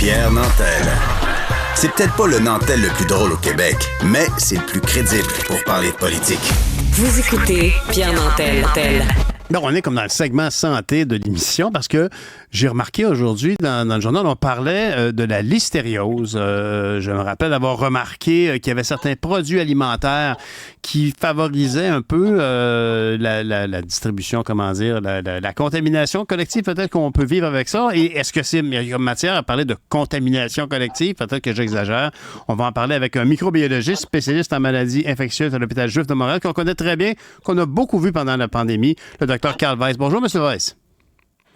Pierre Nantel. C'est peut-être pas le Nantel le plus drôle au Québec, mais c'est le plus crédible pour parler de politique. Vous écoutez Pierre Nantel. Bon, on est comme dans le segment santé de l'émission parce que j'ai remarqué aujourd'hui dans le journal, on parlait de la listériose. Je me rappelle avoir remarqué qu'il y avait certains produits alimentaires qui favorisaient un peu la distribution, la contamination collective. Peut-être qu'on peut vivre avec ça. Et est-ce que c'est matière à parler de contamination collective? Peut-être que j'exagère. On va en parler avec un microbiologiste spécialiste en maladies infectieuses à l'hôpital Juif de Montréal qu'on connaît très bien, qu'on a beaucoup vu pendant la pandémie, le Dr Carl Weiss. Bonjour, M. Weiss.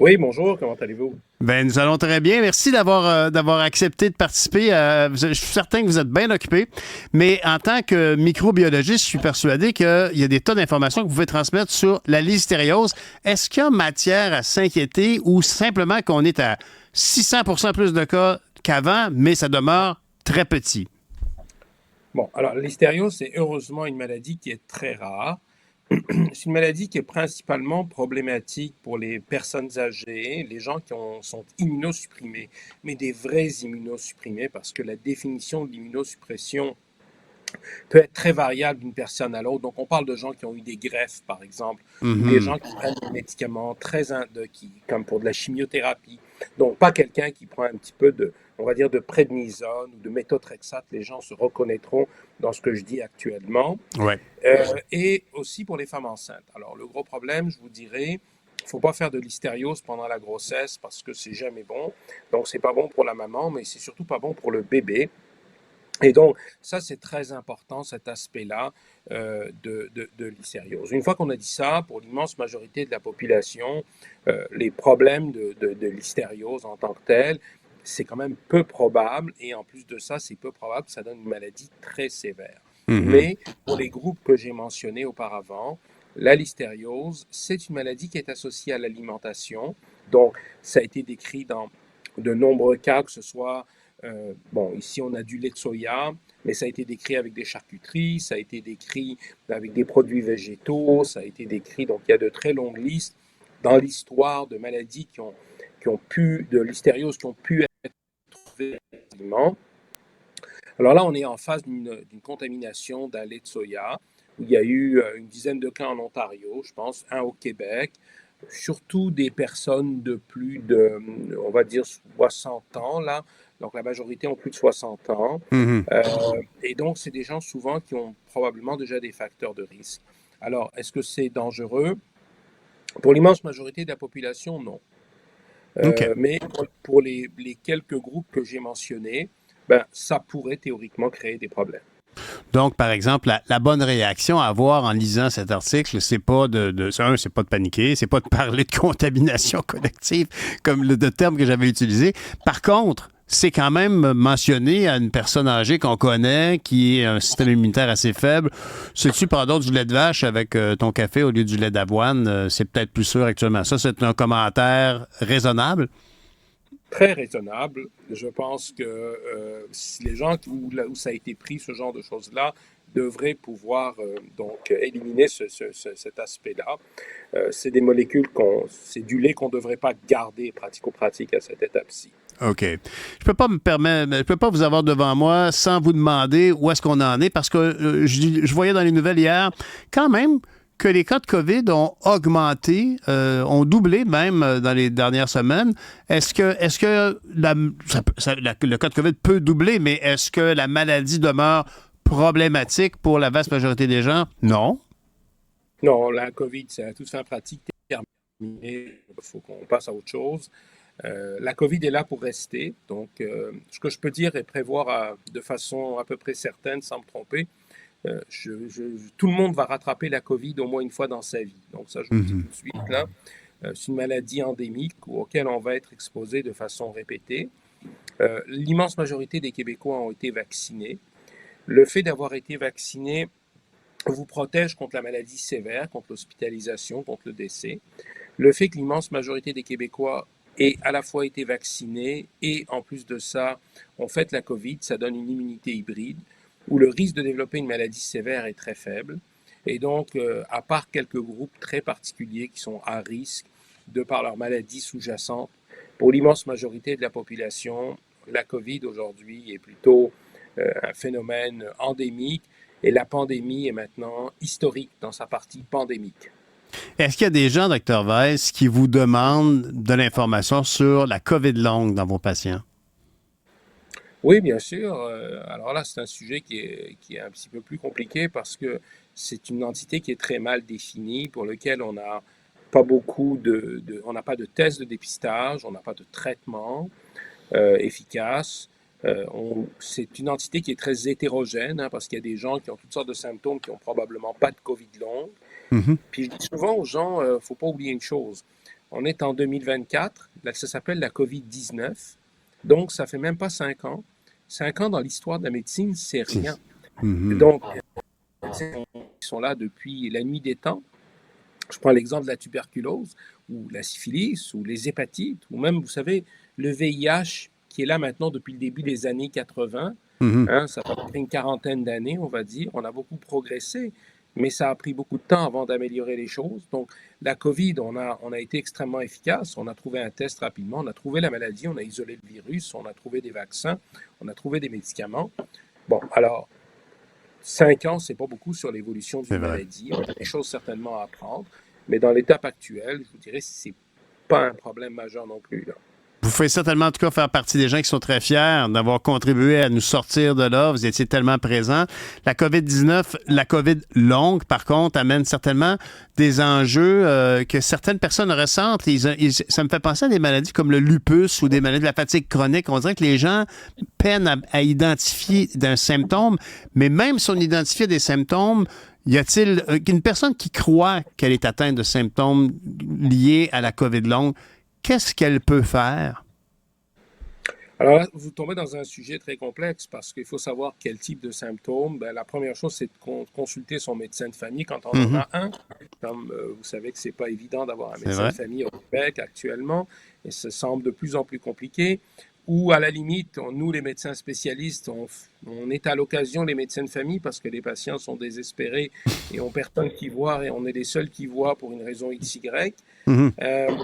Oui, bonjour, comment allez-vous? Bien, nous allons très bien. Merci d'avoir accepté de participer. Je suis certain que vous êtes bien occupé, mais en tant que microbiologiste, je suis persuadé qu'il y a des tas d'informations que vous pouvez transmettre sur la listériose. Est-ce qu'il y a matière à s'inquiéter ou simplement qu'on est à 600% plus de cas qu'avant, mais ça demeure très petit? Bon, alors, la listériose, c'est heureusement une maladie qui est très rare. C'est une maladie qui est principalement problématique pour les personnes âgées, les gens qui sont immunosupprimés, mais des vrais immunosupprimés, parce que la définition de l'immunosuppression peut être très variable d'une personne à l'autre. Donc, on parle de gens qui ont eu des greffes, par exemple, ou des gens qui prennent des médicaments comme pour de la chimiothérapie. Donc, pas quelqu'un qui prend un petit peu on va dire, de prednisone ou de méthotrexate. Les gens se reconnaîtront dans ce que je dis actuellement. Ouais. Et aussi pour les femmes enceintes. Alors, le gros problème, je vous dirais, il ne faut pas faire de listériose pendant la grossesse parce que c'est jamais bon. Donc, c'est pas bon pour la maman, mais c'est surtout pas bon pour le bébé. Et donc, ça, c'est très important, cet aspect-là de listériose. Une fois qu'on a dit ça, pour l'immense majorité de la population, les problèmes de listériose en tant que tel, c'est quand même peu probable. Et en plus de ça, c'est peu probable que ça donne une maladie très sévère. Mais pour les groupes que j'ai mentionnés auparavant, la listériose, c'est une maladie qui est associée à l'alimentation. Donc, ça a été décrit dans de nombreux cas, que ce soit ici, on a du lait de soya, mais ça a été décrit avec des charcuteries, ça a été décrit avec des produits végétaux, ça a été décrit, donc il y a de très longues listes dans l'histoire de maladies de listériose qui ont pu être trouvées dans les aliments. Alors là, on est en face d'une contamination d'un lait de soya, où il y a eu une dizaine de cas en Ontario, je pense, un au Québec, surtout des personnes de plus de, on va dire, 60 ans, là. Donc, la majorité ont plus de 60 ans. Et donc, c'est des gens souvent qui ont probablement déjà des facteurs de risque. Alors, est-ce que c'est dangereux? Pour l'immense majorité de la population, non. Okay. Mais pour les quelques groupes que j'ai mentionnés, ça pourrait théoriquement créer des problèmes. Donc, par exemple, la bonne réaction à avoir en lisant cet article, c'est pas c'est pas de paniquer, c'est pas de parler de contamination collective comme le terme que j'avais utilisé. Par contre, c'est quand même mentionné à une personne âgée qu'on connaît, qui a un système immunitaire assez faible. Si tu prends d'autres du lait de vache avec ton café au lieu du lait d'avoine, c'est peut-être plus sûr actuellement. Ça, c'est un commentaire raisonnable? Très raisonnable. Je pense que les gens où ça a été pris, ce genre de choses-là, devraient pouvoir éliminer cet aspect-là. C'est des molécules, c'est du lait qu'on ne devrait pas garder pratico-pratique à cette étape-ci. OK. Je peux pas vous avoir devant moi sans vous demander où est-ce qu'on en est, parce que je voyais dans les nouvelles hier, quand même, que les cas de COVID ont augmenté, ont doublé même dans les dernières semaines. Est-ce que le cas de COVID peut doubler, mais est-ce que la maladie demeure problématique pour la vaste majorité des gens? Non. Non, la COVID, c'est à toute fin pratique terminée. Il faut qu'on passe à autre chose. La COVID est là pour rester. Donc, ce que je peux dire et prévoir de façon à peu près certaine, sans me tromper, tout le monde va rattraper la COVID au moins une fois dans sa vie. Donc ça, je vous le dis tout de suite, là. C'est une maladie endémique auquel on va être exposé de façon répétée. L'immense majorité des Québécois ont été vaccinés. Le fait d'avoir été vacciné vous protège contre la maladie sévère, contre l'hospitalisation, contre le décès. Le fait que l'immense majorité des Québécois aient à la fois été vaccinés et en plus de ça, ont fait la COVID, ça donne une immunité hybride, où le risque de développer une maladie sévère est très faible. Et donc, à part quelques groupes très particuliers qui sont à risque de par leur maladie sous-jacente, pour l'immense majorité de la population, la COVID aujourd'hui est plutôt un phénomène endémique et la pandémie est maintenant historique dans sa partie pandémique. Est-ce qu'il y a des gens, Dr. Weiss, qui vous demandent de l'information sur la COVID longue dans vos patients? Oui, bien sûr. Alors là, c'est un sujet qui est un petit peu plus compliqué parce que c'est une entité qui est très mal définie, pour lequel on n'a pas on n'a pas de tests de dépistage, on n'a pas de traitement efficace. C'est une entité qui est très hétérogène, hein, parce qu'il y a des gens qui ont toutes sortes de symptômes qui n'ont probablement pas de COVID longue. Mhm. Puis je dis souvent aux gens, il ne faut pas oublier une chose. On est en 2024, là, ça s'appelle la COVID-19, donc ça fait même pas 5 ans. 5 ans dans l'histoire de la médecine, c'est rien. Mhm. Donc, ils sont là depuis la nuit des temps. Je prends l'exemple de la tuberculose, ou la syphilis, ou les hépatites, ou même, vous savez, le VIH qui est là maintenant depuis le début des années 80. Mhm. Hein, ça fait une quarantaine d'années, on va dire. On a beaucoup progressé, mais ça a pris beaucoup de temps avant d'améliorer les choses. Donc, la COVID, on a été extrêmement efficace. On a trouvé un test rapidement, on a trouvé la maladie, on a isolé le virus, on a trouvé des vaccins, on a trouvé des médicaments. Bon, alors, 5 ans, c'est pas beaucoup sur l'évolution d'une maladie. On a des choses certainement à apprendre, mais dans l'étape actuelle, je vous dirais, c'est pas un problème majeur non plus, là. Vous pouvez certainement, en tout cas, faire partie des gens qui sont très fiers d'avoir contribué à nous sortir de là. Vous étiez tellement présents. La COVID-19, la COVID longue, par contre, amène certainement des enjeux que certaines personnes ressentent. Ça me fait penser à des maladies comme le lupus ou des maladies de la fatigue chronique. On dirait que les gens peinent à identifier d'un symptôme, mais même si on identifie des symptômes, y a-t-il une personne qui croit qu'elle est atteinte de symptômes liés à la COVID longue? Qu'est-ce qu'elle peut faire? Alors là, vous tombez dans un sujet très complexe parce qu'il faut savoir quel type de symptômes. Ben, la première chose, c'est de consulter son médecin de famille quand on en a un. Comme vous savez que c'est pas évident d'avoir un médecin de famille au Québec actuellement, et ça semble de plus en plus compliqué. Ou à la limite, nous, les médecins spécialistes, on est à l'occasion les médecins de famille parce que les patients sont désespérés et ont personne qui voit et on est les seuls qui voient pour une raison XY.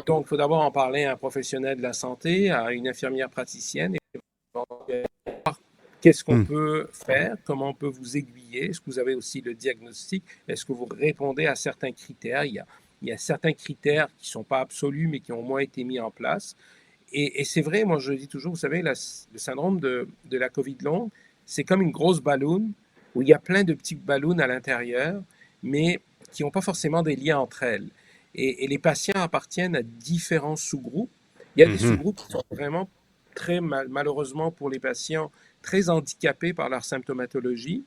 Donc, il faut d'abord en parler à un professionnel de la santé, à une infirmière praticienne, et voir qu'est-ce qu'on peut faire, comment on peut vous aiguiller, est-ce que vous avez aussi le diagnostic, est-ce que vous répondez à certains critères. Il y a certains critères qui ne sont pas absolus, mais qui ont au moins été mis en place. Et c'est vrai, moi je dis toujours, vous savez, le syndrome de la COVID longue, c'est comme une grosse balloune où il y a plein de petits ballons à l'intérieur, mais qui n'ont pas forcément des liens entre elles. Et les patients appartiennent à différents sous-groupes. Il y a des sous-groupes qui sont vraiment très malheureusement pour les patients, très handicapés par leur symptomatologie.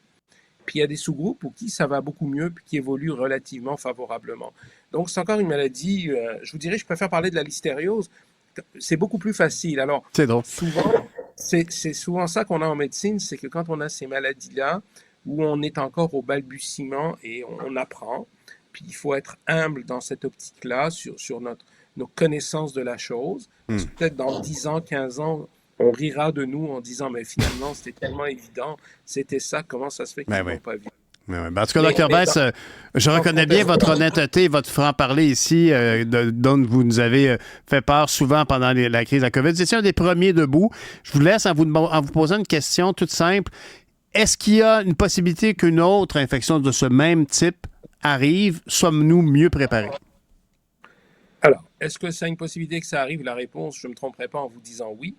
Puis il y a des sous-groupes pour qui ça va beaucoup mieux, puis qui évoluent relativement favorablement. Donc c'est encore une maladie, je vous dirais, je préfère parler de la listériose. C'est beaucoup plus facile. Alors, souvent, c'est souvent ça qu'on a en médecine, c'est que quand on a ces maladies-là, où on est encore au balbutiement et on apprend, puis il faut être humble dans cette optique-là, sur nos connaissances de la chose. Peut-être dans 10 ans, 15 ans, on rira de nous en disant, mais finalement, c'était tellement évident, c'était ça, comment ça se fait qu'ils n'ont pas vu? Oui. En tout cas, Dr. Weiss, je reconnais bien votre honnêteté et votre franc-parler ici, dont vous nous avez fait part souvent pendant la crise de la COVID. Vous étiez un des premiers debout. Je vous laisse en vous posant une question toute simple. Est-ce qu'il y a une possibilité qu'une autre infection de ce même type arrive? Sommes-nous mieux préparés? Alors, est-ce que ça a une possibilité que ça arrive? La réponse, je ne me tromperai pas en vous disant oui.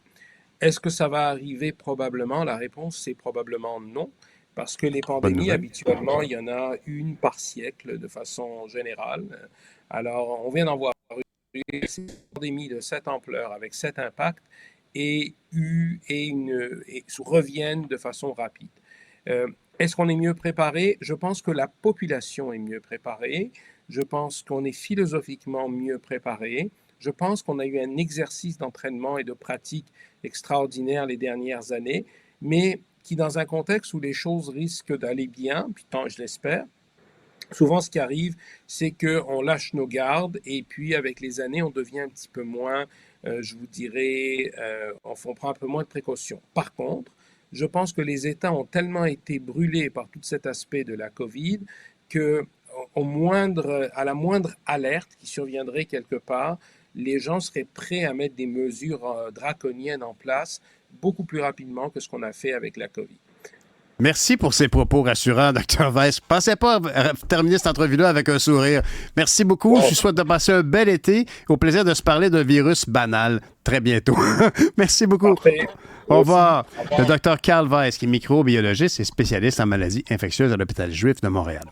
Est-ce que ça va arriver? Probablement. La réponse, c'est probablement non. Parce que les pandémies, habituellement, il y en a une par siècle de façon générale. Alors, on vient d'en voir une pandémie de cette ampleur, avec cet impact, et reviennent de façon rapide. Est-ce qu'on est mieux préparé? Je pense que la population est mieux préparée. Je pense qu'on est philosophiquement mieux préparé. Je pense qu'on a eu un exercice d'entraînement et de pratique extraordinaire les dernières années, mais qui, dans un contexte où les choses risquent d'aller bien, puis tant je l'espère, souvent ce qui arrive, c'est qu'on lâche nos gardes et puis avec les années, on devient un petit peu moins, je vous dirais, on prend un peu moins de précautions. Par contre, je pense que les États ont tellement été brûlés par tout cet aspect de la COVID que à la moindre alerte qui surviendrait quelque part, les gens seraient prêts à mettre des mesures draconiennes en place beaucoup plus rapidement que ce qu'on a fait avec la COVID. Merci pour ces propos rassurants, Dr. Weiss. Pensez pas terminer cette entrevue-là avec un sourire. Merci beaucoup. Wow. Je vous souhaite de passer un bel été. Au plaisir de se parler d'un virus banal très bientôt. Merci beaucoup. Parfait. Au revoir. Le Dr. Carl Weiss, qui est microbiologiste et spécialiste en maladies infectieuses à l'Hôpital Juif de Montréal.